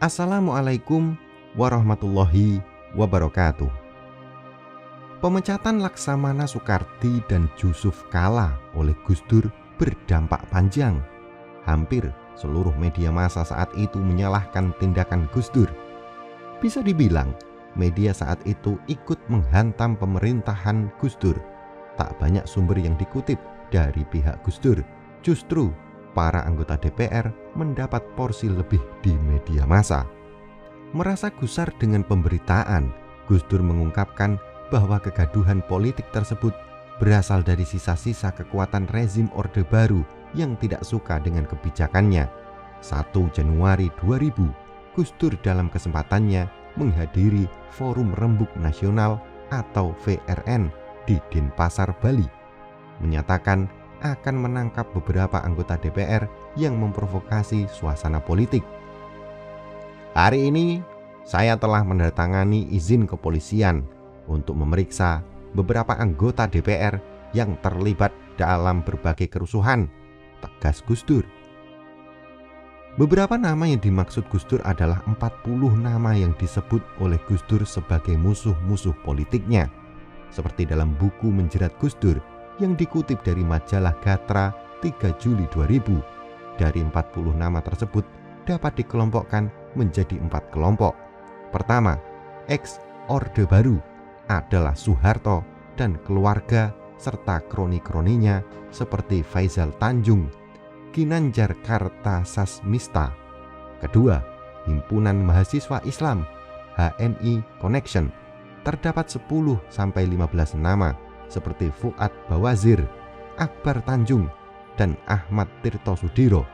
Assalamualaikum warahmatullahi wabarakatuh. Pemecatan Laksamana Soekardi dan Jusuf Kalla oleh Gus Dur berdampak panjang. Hampir seluruh media massa saat itu menyalahkan tindakan Gus Dur. Bisa dibilang, media saat itu ikut menghantam pemerintahan Gus Dur. Tak banyak sumber yang dikutip dari pihak Gus Dur. Justru para anggota DPR mendapat porsi lebih di media massa. Merasa gusar dengan pemberitaan, Gus Dur mengungkapkan bahwa kegaduhan politik tersebut berasal dari sisa-sisa kekuatan rezim Orde Baru yang tidak suka dengan kebijakannya. 1 Januari 2000, Gus Dur dalam kesempatannya menghadiri Forum Rembuk Nasional atau VRN di Denpasar, Bali, menyatakan akan menangkap beberapa anggota DPR yang memprovokasi suasana politik. Hari ini saya telah menandatangani izin kepolisian untuk memeriksa beberapa anggota DPR yang terlibat dalam berbagai kerusuhan, tegas Gus Dur. Beberapa nama yang dimaksud Gus Dur adalah 40 nama yang disebut oleh Gus Dur sebagai musuh-musuh politiknya, seperti dalam buku Menjerat Gus Dur yang dikutip dari majalah Gatra 3 Juli 2000. Dari 40 nama tersebut dapat dikelompokkan menjadi 4 kelompok. Pertama, ex-Orde Baru adalah Soeharto dan keluarga serta kroni-kroninya seperti Faisal Tanjung, Ginanjar Kartasasmita. Kedua, Himpunan Mahasiswa Islam HMI Connection. Terdapat 10-15 nama seperti Fuad Bawazir, Akbar Tanjung, dan Ahmad Tirto Sudiro.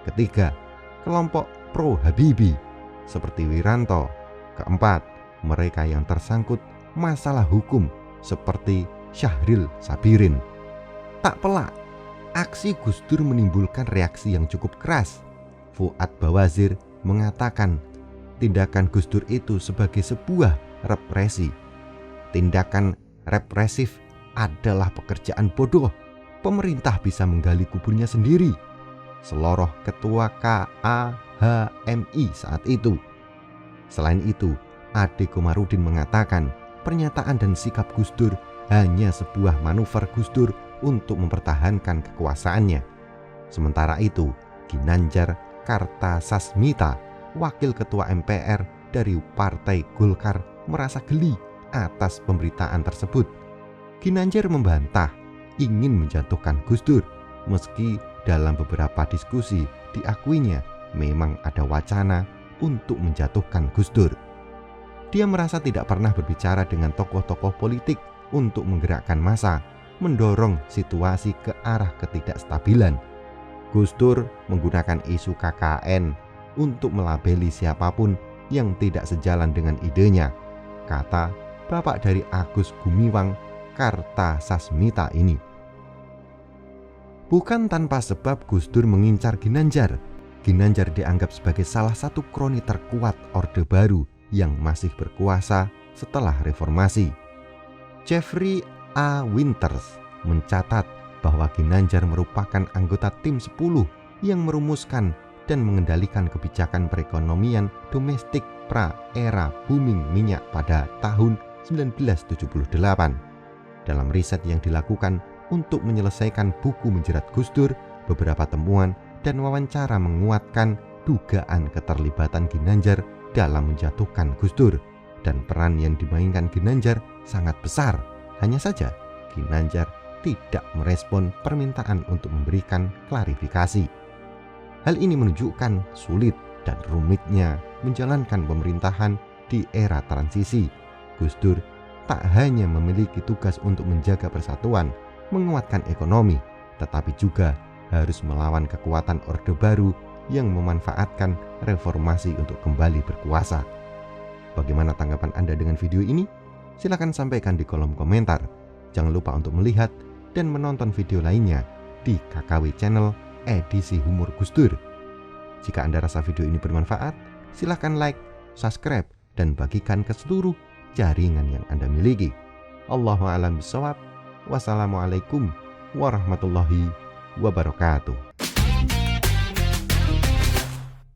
Ketiga, kelompok pro Habibie seperti Wiranto. Keempat, mereka yang tersangkut masalah hukum seperti Syahril Sabirin. Tak pelak, aksi Gus Dur menimbulkan reaksi yang cukup keras. Fuad Bawazir mengatakan tindakan Gus Dur itu sebagai sebuah represi. Tindakan represif adalah pekerjaan bodoh. Pemerintah bisa menggali kuburnya sendiri, seloroh ketua KAHMI saat itu. Selain itu, Ade Komarudin mengatakan pernyataan dan sikap Gus Dur hanya sebuah manuver Gus Dur untuk mempertahankan kekuasaannya. Sementara itu, Ginanjar Kartasasmita, wakil ketua MPR dari Partai Golkar, merasa geli atas pemberitaan tersebut. Ginanjar membantah ingin menjatuhkan Gus Dur, meski dalam beberapa diskusi diakuinya memang ada wacana untuk menjatuhkan Gus Dur. Dia merasa tidak pernah berbicara dengan tokoh-tokoh politik untuk menggerakkan massa, mendorong situasi ke arah ketidakstabilan. Gus Dur menggunakan isu KKN untuk melabeli siapapun yang tidak sejalan dengan idenya, kata bapak dari Agus Gumiwang Kartasasmita ini. Bukan tanpa sebab Gus Dur mengincar Ginanjar. Ginanjar dianggap sebagai salah satu kroni terkuat Orde Baru yang masih berkuasa setelah reformasi. Jeffrey A. Winters mencatat bahwa Ginanjar merupakan anggota tim 10 yang merumuskan dan mengendalikan kebijakan perekonomian domestik pra-era booming minyak pada tahun 1978. Dalam riset yang dilakukan untuk menyelesaikan buku Menjerat Gus Dur, beberapa temuan dan wawancara menguatkan dugaan keterlibatan Ginanjar dalam menjatuhkan Gus Dur, dan peran yang dimainkan Ginanjar sangat besar. Hanya saja Ginanjar tidak merespon permintaan untuk memberikan klarifikasi. Hal ini menunjukkan sulit dan rumitnya menjalankan pemerintahan di era transisi. Gus Dur tak hanya memiliki tugas untuk menjaga persatuan, menguatkan ekonomi, tetapi juga harus melawan kekuatan Orde Baru yang memanfaatkan reformasi untuk kembali berkuasa. Bagaimana tanggapan Anda dengan video ini? Silakan sampaikan di kolom komentar. Jangan lupa untuk melihat dan menonton video lainnya di KKW Channel edisi Humor Gus Dur. Jika Anda rasa video ini bermanfaat, silakan like, subscribe, dan bagikan ke seluruh jaringan yang Anda miliki. Allahu a'lam bishawab. Wassalamualaikum warahmatullahi wabarakatuh.